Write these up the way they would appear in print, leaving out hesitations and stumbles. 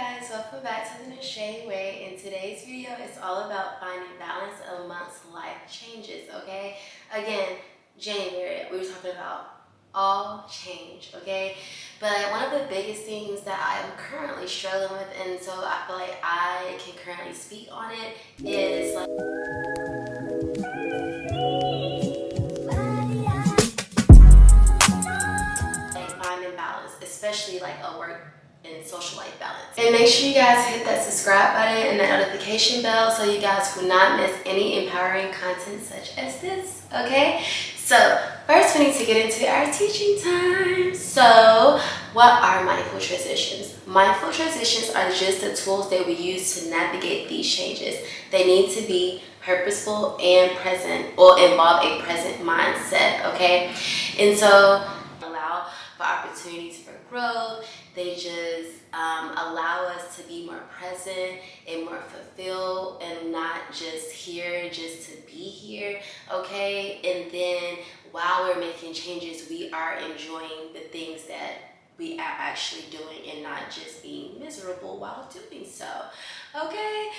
guys, welcome back to TheNasha'Way. In today's video, it's all about finding balance amongst life changes, okay? Again, January, we were talking about all change, okay? But one of the biggest things that I am currently struggling with, and so I feel like I can currently speak on it, is like finding balance, especially like a work and social life balance. And make sure you guys hit that subscribe button and that notification bell so you guys will not miss any empowering content such as this, okay? So first we need to get into our teaching time. So what are mindful transitions? Mindful transitions are just the tools that we use to navigate these changes. They need to be purposeful and present, or involve a present mindset, okay? And so allow for opportunities for growth. They just allow us to be more present and more fulfilled and not just here just to be here, okay? And then while we're making changes, we are enjoying the things that we are actually doing and not just being miserable while doing so, okay?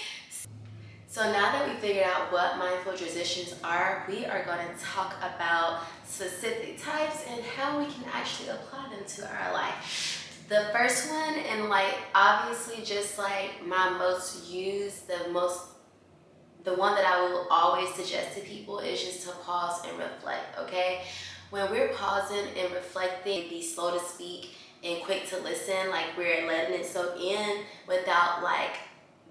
So now that we figured out what mindful transitions are, we are going to talk about specific types and how we can actually apply them to our life. The first one, and like obviously just like my most used, the one that I will always suggest to people is just to pause and reflect, okay? When we're pausing and reflecting, be slow to speak and quick to listen, like we're letting it soak in without like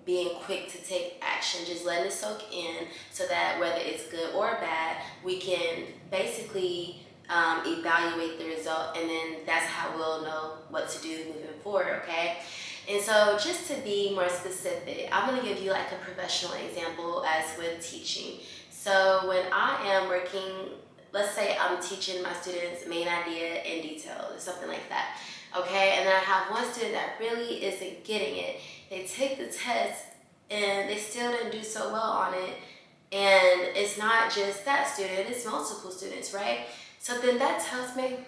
being quick to take action, just letting it soak in so that whether it's good or bad, we can basically evaluate the result, and then that's how we'll know what to do moving forward, okay? And so just to be more specific, I'm gonna give you like a professional example as with teaching. So when I am working, let's say I'm teaching my students main idea in detail or something like that, okay? And then I have one student that really isn't getting it. They take the test and they still didn't do so well on it. And it's not just that student, it's multiple students, right? So then that tells me,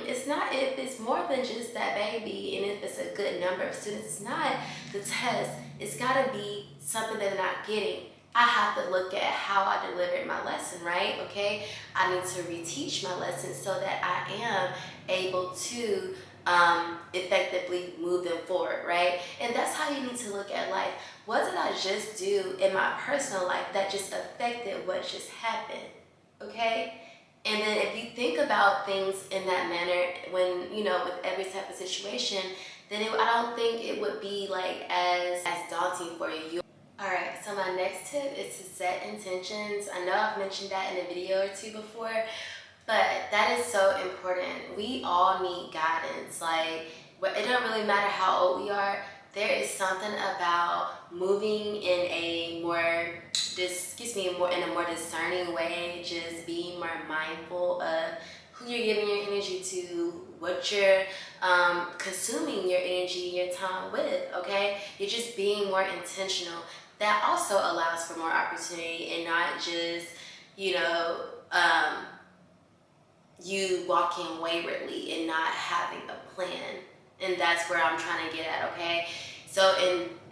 it's not if it's more than just that baby and if it's a good number of students, it's not the test. It's gotta be something that they're not getting. I have to look at how I delivered my lesson, right? Okay, I need to reteach my lesson so that I am able to effectively move them forward, right? And that's how you need to look at life. What did I just do in my personal life that just affected what just happened, okay? And then if you think about things in that manner, when, you know, with every type of situation, then I don't think it would be like as daunting for you. All right, so my next tip is to set intentions. I know I've mentioned that in a video or two before, but that is so important. We all need guidance. Like, it don't really matter how old we are. There is something about moving in a more discerning way, just being more mindful of who you're giving your energy to, what you're consuming your energy, your time with, okay? You're just being more intentional. That also allows for more opportunity and not just, you know, you walking waywardly and not having a plan. And that's where I'm trying to get at, okay? So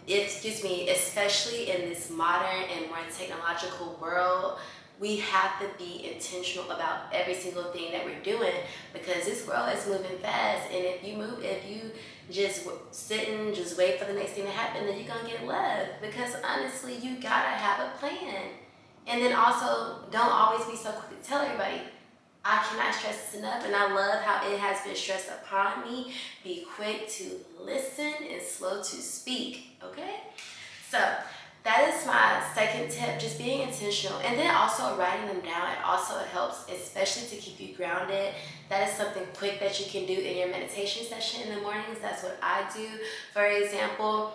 especially in this modern and more technological world, we have to be intentional about every single thing that we're doing, because this world is moving fast, and if you just sit and just wait for the next thing to happen, then you're gonna get left, because honestly, you gotta have a plan. And then also, don't always be so quick to tell everybody. I cannot stress this enough, and I love how it has been stressed upon me. Be quick to listen and slow to speak, okay? So that is my second tip, just being intentional. And then also writing them down, it also helps, especially to keep you grounded. That is something quick that you can do in your meditation session in the mornings. That's what I do. For example,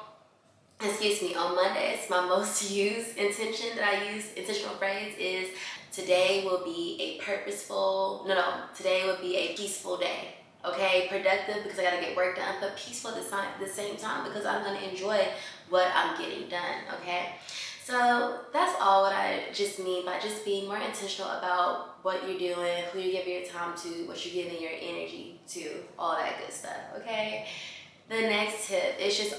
on Mondays, my most used intentional phrase is, today will be a peaceful day. Okay, productive because I gotta get work done, but peaceful at the same time because I'm gonna enjoy what I'm getting done, okay? So that's all what I just mean by just being more intentional about what you're doing, who you're giving your time to, what you're giving your energy to, all that good stuff, okay? The next tip is just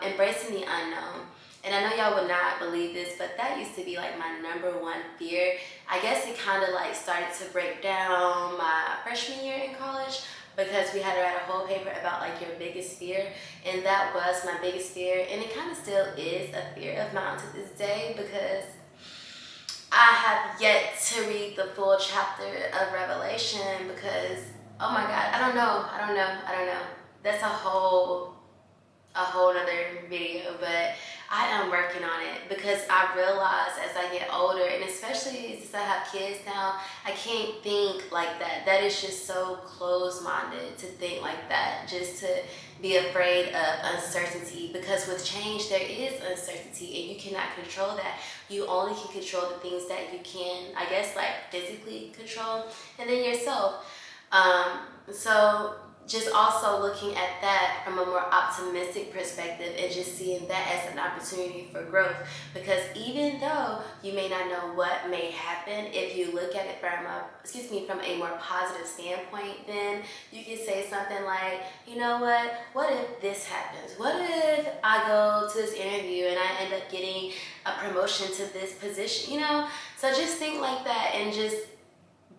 embracing the unknown. And I know y'all would not believe this, but that used to be like my #1 fear. I guess it kind of like started to break down my freshman year in college because we had to write a whole paper about like your biggest fear, and that was my biggest fear, and it kind of still is a fear of mine to this day because I have yet to read the full chapter of Revelation because, oh my God, I don't know. That's a whole nother video, but I am working on it because I realize as I get older, and especially since I have kids now, I can't think like that. That is just so closed-minded to think like that, just to be afraid of uncertainty, because with change there is uncertainty and you cannot control that. You only can control the things that you can, I guess, like physically control, and then yourself. So just also looking at that from a more optimistic perspective and just seeing that as an opportunity for growth, because even though you may not know what may happen, if you look at it from a more positive standpoint, then you can say something like, you know what if this happens? What if I go to this interview and I end up getting a promotion to this position, So just think like that and just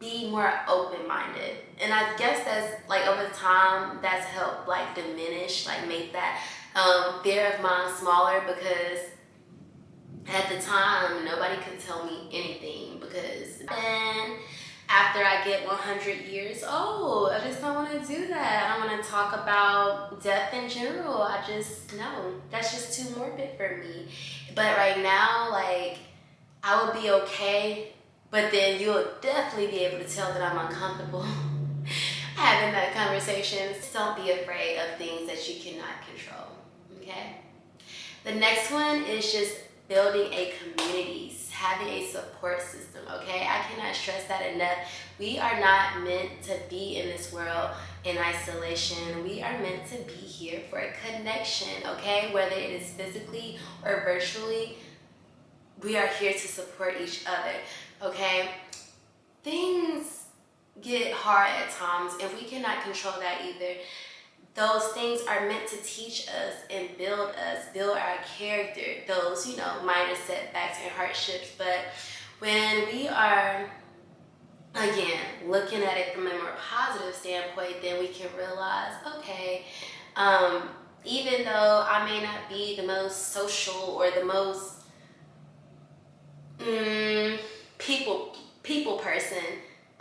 be more open-minded. And I guess that's like over time that's helped like diminish, like make that fear of mine smaller, because at the time nobody could tell me anything, because then after I get 100 years old, I just don't want to do that. I don't want to talk about death in general. I just, no, that's just too morbid for me. But right now, like, I would be okay, but then you'll definitely be able to tell that I'm uncomfortable having that conversation. Just don't be afraid of things that you cannot control, okay? The next one is just building a community, having a support system, okay? I cannot stress that enough. We are not meant to be in this world in isolation. We are meant to be here for a connection, okay? Whether it is physically or virtually, we are here to support each other, okay? Things get hard at times, and we cannot control that either. Those things are meant to teach us and build our character, those, minor setbacks and hardships. But when we are, again, looking at it from a more positive standpoint, then we can realize, okay, even though I may not be the most social or the most people person,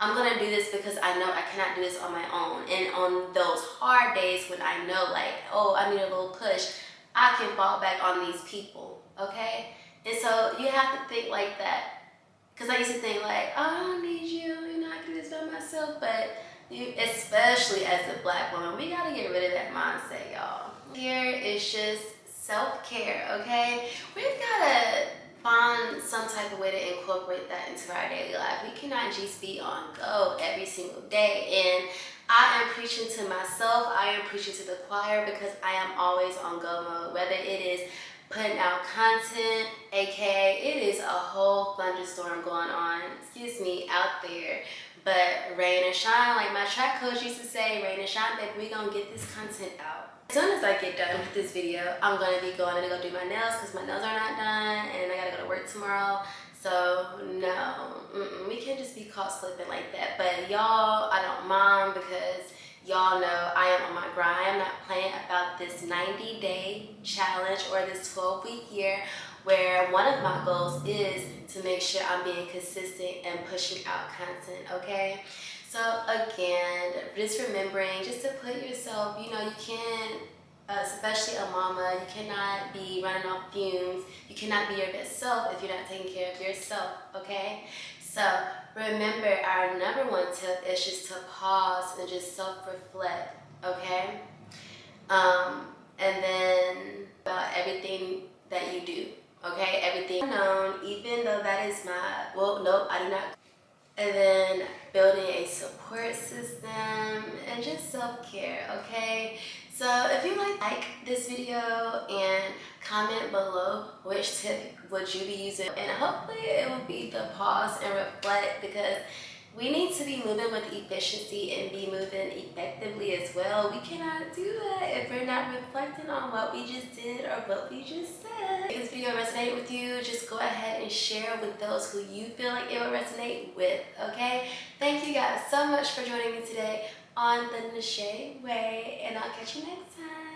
I'm gonna do this because I know I cannot do this on my own. And on those hard days when I know, like, oh, I need a little push, I can fall back on these people, okay? And so you have to think like that, because I used to think like, oh, I don't need you, I can do this by myself. But especially as a Black woman, we gotta get rid of that mindset, y'all. Here is just self-care, okay? We've gotta find some type of way to incorporate that into our daily life. We cannot just be on go every single day. And I am preaching to myself, I am preaching to the choir, because I am always on go mode. Whether it is putting out content, aka it is a whole thunderstorm going on, out there. But rain or shine, like my track coach used to say, rain or shine, baby, we gonna get this content out. As soon as I get done with this video, I'm going to be going to go do my nails because my nails are not done and I got to go to work tomorrow. So no, we can't just be caught slipping like that. But y'all, I don't mind, because y'all know I am on my grind. I am not playing about this 90-day challenge or this 12-week year, where one of my goals is to make sure I'm being consistent and pushing out content, okay? So again, just remembering just to put yourself, you can't, especially a mama, you cannot be running off fumes. You cannot be your best self if you're not taking care of yourself, okay? So remember, our #1 tip is just to pause and just self-reflect, okay? And then about everything that you do, okay? Everything known, even though that is my, well, nope, I do not. And then building a support system and just self-care, okay? So if you like this video, and comment below which tip would you be using, and hopefully it will be the pause and reflect, because We need to be moving with efficiency and be moving effectively as well. We cannot do that if we're not reflecting on what we just did or what we just said. If this video resonated with you, just go ahead and share with those who you feel like it will resonate with, okay? Thank you guys so much for joining me today on the Nasha Way, and I'll catch you next time.